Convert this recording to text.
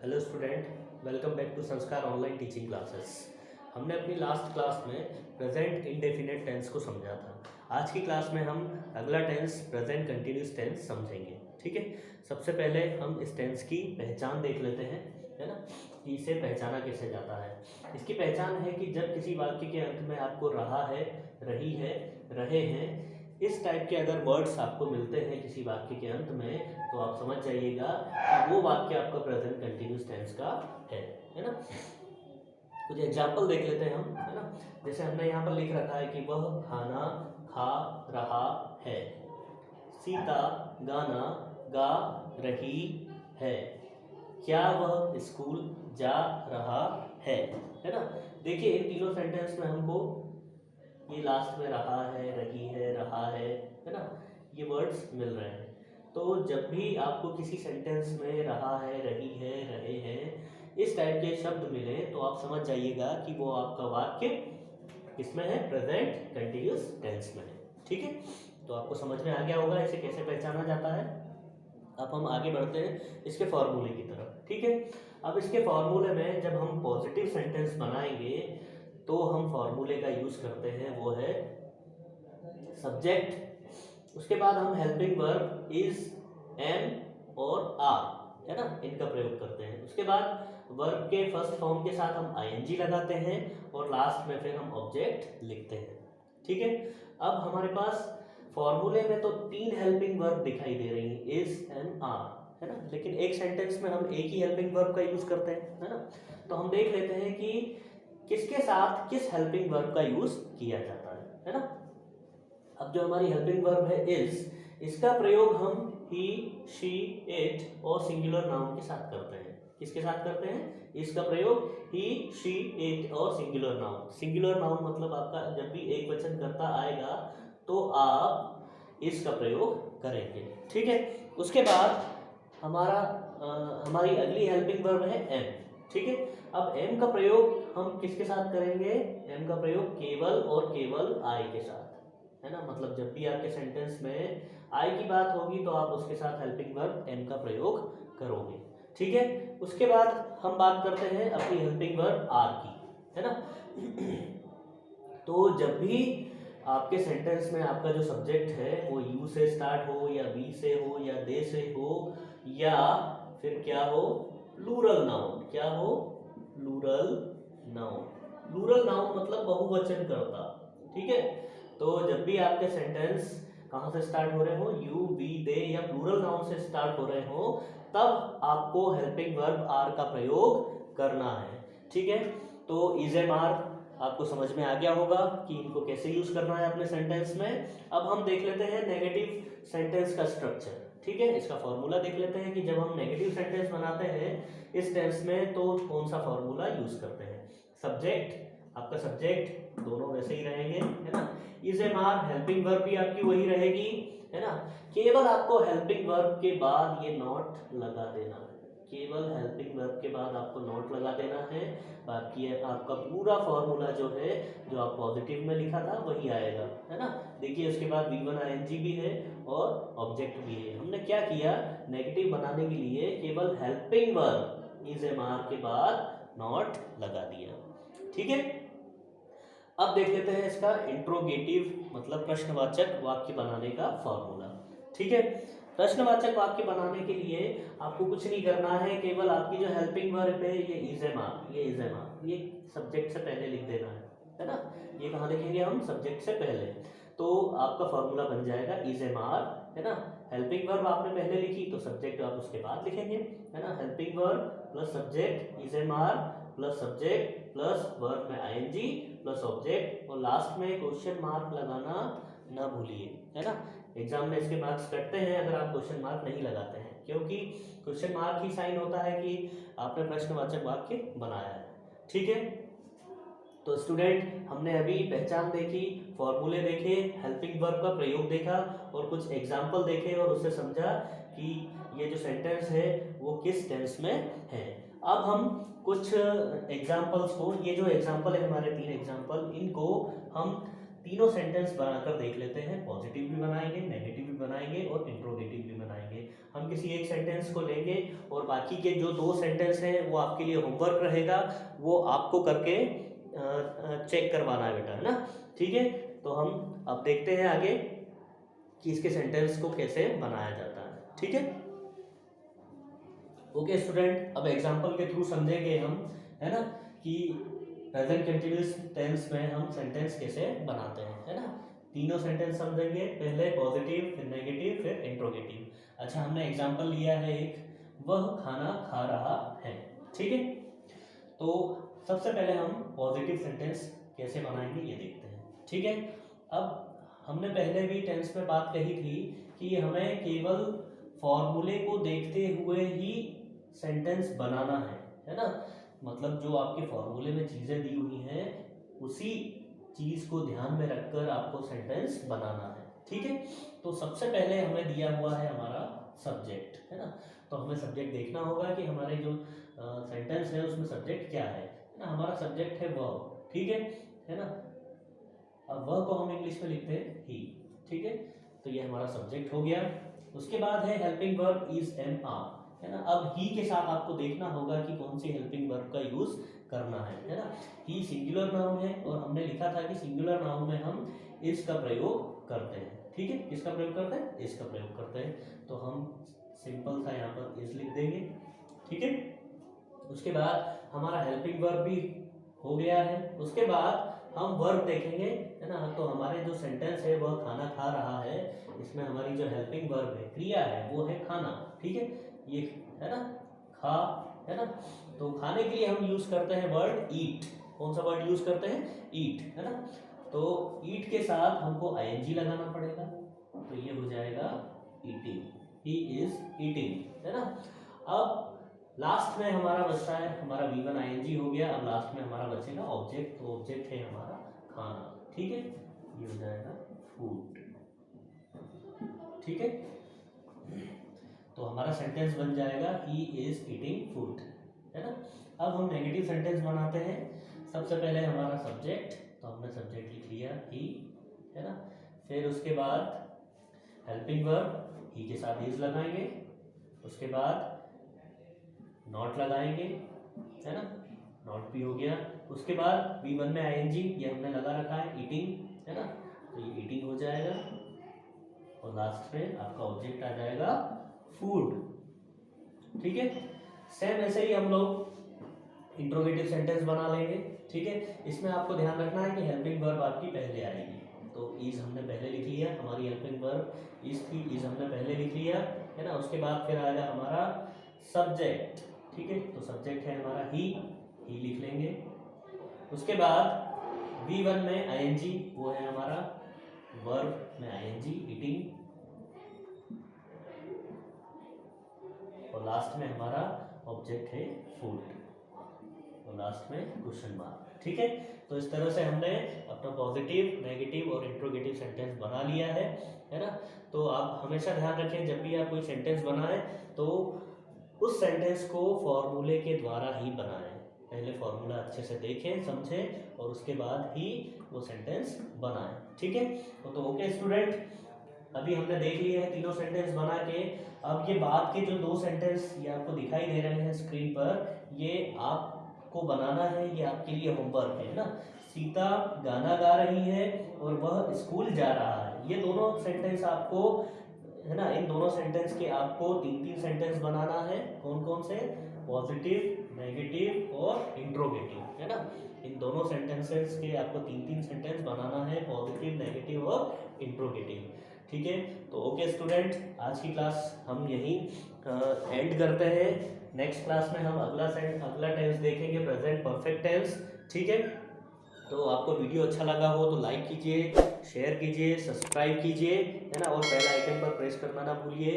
Hello student, welcome back to Sanskar online teaching classes. हमने अपनी last class में present indefinite tense को समझा था। आज की क्लास में हम अगला टेंस प्रेजेंट कंटिन्यूस टेंस समझेंगे। ठीक है, सबसे पहले हम इस टेंस की पहचान देख लेते हैं, है ना, कि इसे पहचाना कैसे जाता है। इसकी पहचान है कि जब किसी वाक्य के अंत में आपको रहा है, रही है, रहे हैं, इस टाइप के अगर वर्ड्स आपको मिलते हैं किसी वाक्य के अंत में, तो आप समझ जाइएगा कि वो वाक्य आपका प्रेजेंट कंटिन्यूस टेंस का है ना। कुछ एग्जाम्पल देख लेते हैं हम, है ना। जैसे हमने यहाँ पर लिख रखा है कि वह खाना खा रहा है, सीता गाना गा रही है, क्या वह स्कूल जा रहा है ना। देखिए इन तीनों सेंटेंस में हमको ये लास्ट में रहा है, रही है, रहा है ना, ये वर्ड्स मिल रहे हैं। तो जब भी आपको किसी सेंटेंस में रहा है, रही है, रहे हैं, इस टाइप के शब्द मिले, तो आप समझ जाइएगा कि वो आपका वाक्य किसमें है, प्रेजेंट कंटिन्यूस टेंस में है। ठीक है, तो आपको समझ में आ गया होगा इसे कैसे पहचाना जाता है। अब हम आगे बढ़ते हैं इसके फॉर्मूले की तरफ। ठीक है, अब इसके फॉर्मूले में जब हम पॉजिटिव सेंटेंस बनाएंगे तो हम फॉर्मूले का यूज करते हैं, वो है सब्जेक्ट, उसके बाद हम हेल्पिंग वर्ब इज, एम और आर, है ना, इनका प्रयोग करते हैं। उसके बाद वर्ब के फर्स्ट फॉर्म के साथ हम आईएनजी लगाते हैं और लास्ट में फिर हम ऑब्जेक्ट लिखते हैं। ठीक है, अब हमारे पास फॉर्मूले में तो 3 हेल्पिंग वर्ब दिखाई दे रही हैं, इज, एम, आर, है ना, लेकिन एक सेंटेंस में हम एक ही हेल्पिंग वर्ब का यूज करते हैं, है ना। तो हम देख लेते हैं कि किसके साथ किस हेल्पिंग वर्ब का यूज किया जाता है ना। अब जो हमारी हेल्पिंग वर्ब है इज, इसका प्रयोग हम ही, शी, इट और सिंगुलर नाउन के साथ करते हैं। किसके साथ करते हैं इसका प्रयोग? ही, शी, इट और सिंगुलर नाउन। सिंगुलर नाउन मतलब आपका जब भी एक वचन करता आएगा तो आप इसका प्रयोग करेंगे। ठीक है, उसके बाद हमारी अगली हेल्पिंग वर्ब है एम। ठीक है, अब एम का प्रयोग हम किसके साथ करेंगे? एम का प्रयोग केवल और केवल आई के साथ, है ना। मतलब जब भी आपके सेंटेंस में आई की बात होगी तो आप उसके साथ हेल्पिंग वर्ब एम का प्रयोग करोगे। ठीक है, उसके बाद हम बात करते हैं अपनी हेल्पिंग वर्ब आर की, है ना। तो जब भी आपके सेंटेंस में आपका जो सब्जेक्ट है वो यू से स्टार्ट हो या वी से हो या दे से हो या फिर क्या हो, प्लूरल नाउन। क्या हो? Plural noun. प्लूरल नाउन मतलब बहुवचन करता। ठीक है, तो जब भी आपके सेंटेंस कहाँ से स्टार्ट हो रहे हो, यू, वी, दे या प्लूरल नाउन से स्टार्ट हो रहे हो, तब आपको हेल्पिंग वर्ब आर का प्रयोग करना है। ठीक है, तो इज, एम, आर आपको समझ में आ गया होगा कि इनको कैसे यूज करना है अपने सेंटेंस में। अब हम देख लेते हैं नेगेटिव सेंटेंस का स्ट्रक्चर। ठीक है, इसका फॉर्मूला देख लेते हैं कि जब हम नेगेटिव सेंटेंस बनाते हैं इस टेंस में तो कौन सा फॉर्मूला यूज करते हैं। सब्जेक्ट, आपका सब्जेक्ट दोनों वैसे ही रहेंगे, है ना। Is, am, are helping verb भी आपकी वही रहेगी, है ना। केवल आपको हेल्पिंग वर्ब के बाद ये नॉट लगा देना है। केवल हेल्पिंग वर्ब के बाद आपको नॉट लगा देना है, बाकी आपका पूरा फॉर्मूला जो है, जो आप पॉजिटिव में लिखा था वही आएगा, है ना। देखिए उसके बाद V1 ING भी है और ऑब्जेक्ट भी है। हमने क्या किया, नेगेटिव बनाने के लिए केवल helping verb is, am, are के बाद नॉट लगा दिया। ठीक है, अब देख लेते हैं इसका इंट्रोगेटिव मतलब प्रश्नवाचक वाक्य बनाने का फॉर्मूला। ठीक है, प्रश्नवाचक वाक्य बनाने के लिए आपको कुछ नहीं करना है, केवल आपकी जो हेल्पिंग वर्ब है ये इज, एम, आर, ये सब्जेक्ट से पहले लिख देना है ना। ये कहाँ लिखेंगे हम? सब्जेक्ट से पहले। तो आपका फॉर्मूला बन जाएगा इज, एम, आर, है ना। हेल्पिंग वर्ब आपने पहले लिखी तो सब्जेक्ट आप उसके बाद लिखेंगे, है ना। Helping verb plus subject is, am, are plus subject plus verb में आईएनजी प्लस ऑब्जेक्ट और लास्ट में क्वेश्चन मार्क लगाना ना भूलिए, है ना। एग्जाम में इसके मार्क्स कटते हैं अगर आप क्वेश्चन मार्क नहीं लगाते हैं, क्योंकि क्वेश्चन मार्क ही साइन होता है कि आपने प्रश्नवाचक वाक्य बनाया है। ठीक है, तो स्टूडेंट हमने अभी पहचान देखी, फॉर्मूले देखे, हेल्पिंग वर्ब का प्रयोग देखा और कुछ एग्जाम्पल देखे और उससे समझा कि ये जो सेंटेंस है वो किस टेंस में है। अब हम कुछ एग्जाम्पल्स को, ये जो एग्जाम्पल है हमारे 3 एग्जाम्पल, इनको हम तीनों सेंटेंस बनाकर देख लेते हैं। पॉजिटिव भी बनाएंगे, नेगेटिव भी बनाएंगे और इंट्रोगेटिव भी बनाएंगे। हम किसी एक सेंटेंस को लेंगे और बाकी के जो 2 सेंटेंस हैं वो आपके लिए होमवर्क रहेगा, वो आपको करके चेक करवाना है बेटा, है ना। ठीक है, तो हम अब देखते हैं आगे कि इसके सेंटेंस को कैसे बनाया जाता है। ठीक है, ओके स्टूडेंट, अब एग्जांपल के थ्रू समझेंगे हम, है ना, कि प्रेजेंट कंटिन्यूअस टेंस में हम सेंटेंस कैसे बनाते हैं, है ना। तीनों सेंटेंस समझेंगे, पहले पॉजिटिव, फिर नेगेटिव, फिर इंट्रोगेटिव। अच्छा, हमने एग्जांपल लिया है एक, वह खाना खा रहा है। ठीक है, तो सबसे पहले हम पॉजिटिव सेंटेंस कैसे बनाएंगे ये देखते हैं। ठीक है, अब हमने पहले भी टेंस में बात कही थी कि हमें केवल फॉर्मूले को देखते हुए ही सेंटेंस बनाना है ना। मतलब जो आपके फॉर्मूले में चीज़ें दी हुई हैं उसी चीज़ को ध्यान में रखकर आपको सेंटेंस बनाना है। ठीक है, तो सबसे पहले हमें दिया हुआ है हमारा सब्जेक्ट, है ना। तो हमें सब्जेक्ट देखना होगा कि हमारे जो सेंटेंस है उसमें सब्जेक्ट क्या है ना। हमारा सब्जेक्ट है वर्ब, ठीक है ना। अब वर्ब को हम इंग्लिश में लिखते हैं ही। ठीक है, तो ये हमारा सब्जेक्ट हो गया। उसके बाद है helping verb is am are, है ना। अब ही के साथ आपको देखना होगा कि कौन सी हेल्पिंग वर्ब का यूज करना है ना। ही सिंगुलर नाउन है और हमने लिखा था कि सिंगुलर नाउन में हम इस का प्रयोग करते हैं। ठीक है, किसका प्रयोग करते हैं, इसका प्रयोग करते हैं। तो हम सिंपल सा यहाँ पर इस लिख देंगे। ठीक है, उसके बाद हमारा हेल्पिंग वर्ब भी हो गया है। उसके बाद हम वर्ब देखेंगे, है ना। तो हमारे जो सेंटेंस है वह खाना खा रहा है, इसमें हमारी जो हेल्पिंग वर्ब है, क्रिया है, वो है खाना। ठीक है, ये है ना, खा, है ना। तो खाने के लिए हम यूज करते हैं वर्ड ईट। कौन सा वर्ड यूज करते हैं, ईट, है ना। तो ईट के साथ हमको आईएनजी लगाना पड़ेगा, तो ये हो जाएगा ईटिंग, ही इज ईटिंग, है ना। अब लास्ट में हमारा बचता है हमारा V1 ING हो गया। अब लास्ट में हमारा बचेगा ऑब्जेक्ट, तो ऑब्जेक्ट है हमारा खाना। ठीक है, ये हो जाएगा फूड। ठीक है, तो हमारा सेंटेंस बन जाएगा ही इज ईटिंग फूड, है ना। अब हम नेगेटिव सेंटेंस बनाते हैं। सबसे पहले हमारा सब्जेक्ट, तो हमने सब्जेक्ट लिख लिया ही, है ना। फिर उसके बाद हेल्पिंग वर्ब, ही के साथ इज लगाएंगे। उसके बाद नॉट लगाएंगे, है ना, नॉट भी हो गया। उसके बाद V1 में ING, ये हमने लगा रखा है ईटिंग, है ना, तो ये ईटिंग हो जाएगा। और लास्ट में आपका ऑब्जेक्ट आ जाएगा फूड। ठीक है, सेम ऐसे ही हम लोग इंट्रोगेटिव सेंटेंस बना लेंगे। ठीक है, इसमें आपको ध्यान रखना है कि हेल्पिंग वर्ब आपकी पहले आएगी। तो इज हमने पहले लिख लिया, हमारी हेल्पिंग वर्ब इज थी, इज हमने पहले लिख लिया, है ना। उसके बाद फिर आएगा हमारा सब्जेक्ट। ठीक है, तो सब्जेक्ट है हमारा ही लिख लेंगे। उसके बाद V1 में ING, वो है हमारा वर्ब में ING ईटिंग। और लास्ट में हमारा ऑब्जेक्ट है फूड, और लास्ट में क्वेश्चन मार्क। ठीक है, तो इस तरह से हमने अपना पॉजिटिव, नेगेटिव और इंट्रोगेटिव सेंटेंस बना लिया है ना। तो आप हमेशा ध्यान रखें, जब भी आप कोई सेंटेंस बनाएं तो उस सेंटेंस को फॉर्मूले के द्वारा ही बनाएं। पहले फॉर्मूला अच्छे से देखें, समझें और उसके बाद ही वो सेंटेंस बनाएं। ठीक है, तो ओके स्टूडेंट, अभी हमने देख लिए हैं तीनों सेंटेंस बना के। अब ये बाद के जो 2 सेंटेंस ये आपको दिखाई दे रहे हैं स्क्रीन पर, ये आपको बनाना है, ये आपके लिए होमवर्क है ना। सीता गाना गा रही है और वह स्कूल जा रहा है, ये दोनों सेंटेंस आपको, है ना, इन दोनों सेंटेंस के आपको 3-3 सेंटेंस बनाना है। कौन कौन से, पॉजिटिव, नेगेटिव और इंट्रोगेटिव, है ना। इन दोनों सेंटेंसेस के आपको 3-3 सेंटेंस बनाना है, पॉजिटिव, नेगेटिव और इंट्रोगेटिव। ठीक है, तो ओके स्टूडेंट, आज की क्लास हम यहीं एंड करते हैं। नेक्स्ट क्लास में हम अगला टेंस देखेंगे, प्रेजेंट परफेक्ट टेंस। ठीक है, तो आपको वीडियो अच्छा लगा हो तो लाइक कीजिए, शेयर कीजिए, सब्सक्राइब कीजिए, है ना, और बेल आइकन पर प्रेस करना ना भूलिए।